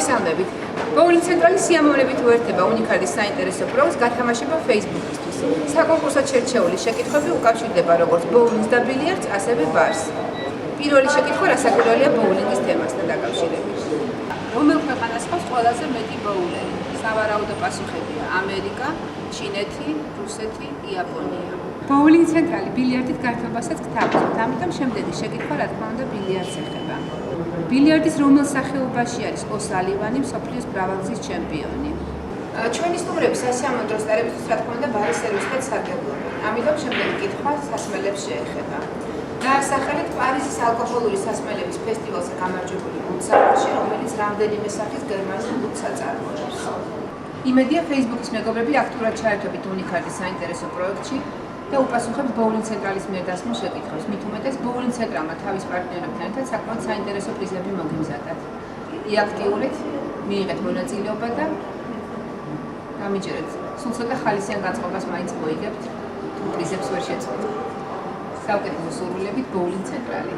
მოგესალმებით. Bowling ცენტრალი სიამოვნებით უერთდება უნიკალურ საინტერესო პროექტს გათამაშება Facebook-ისთვის. საკონკურსო შერჩეული შეკითხვები უკავშირდება როგორც bowling-ს და ბილიარდს, ასევე ბარს. პირველი შეკითხვა რასაკვირველია bowling-ის თემასთან დაკავშირებით. რომელ ქვეყანას ხავს ყველაზე მეტი ბოულერი? სავარაუდო პასუხებია: ამერიკა, ჩინეთი, რუსეთი, იაპონია. Bowling ცენტრალი ბილიარდით გართობასაც გთავაზობთ, ამიტომ შემდეგი შეკითხვა რა თქმა უნდა ბილიარდს ეხება. ბილიარდის რომელ სახეობაში არის ოსალივანი, მსოფლიოს მრავალგზის ჩემპიონი? ჩვენი სტუმრები სასიამოვნო დროს დარებისთვის რა თქმა უნდა ბარის სერვისით სარგებლობენ. ამიტომ შემდეგი კითხვა სასმელებს შეეხება. დაასახელეთ პარიზის ალკოჰოლური სასმელების ფესტივალზე გამარჯვებული მუსიკაში, რომელიც რამდენიმე სახის გერმანულ ლუდს აწარმოებს. იმედია Facebook-ის მეგობრები აქტიურად ჩაერთვებით უნიკალურ საინტერესო პროექტში და უპასუხებთ Bowling ცენტრალის მიერ დასმულ შეკითხვებს. მით უმეტეს Bowling ცენტრალმა თავის პარტნიორებთან ერთად საკმაოდ საინტერესო პრიზები მოგიმზადათ. იაქტიურეთ, მიიღეთ მონაწილეობა და გამიჯერეთ. სულ ცოტა ხალისიან განწყობას მაინც მოიგებთ, თუ პრიზებს ვერ შეწყვეტთ. საუკეთესო სურვილებით Bowling ცენტრალი.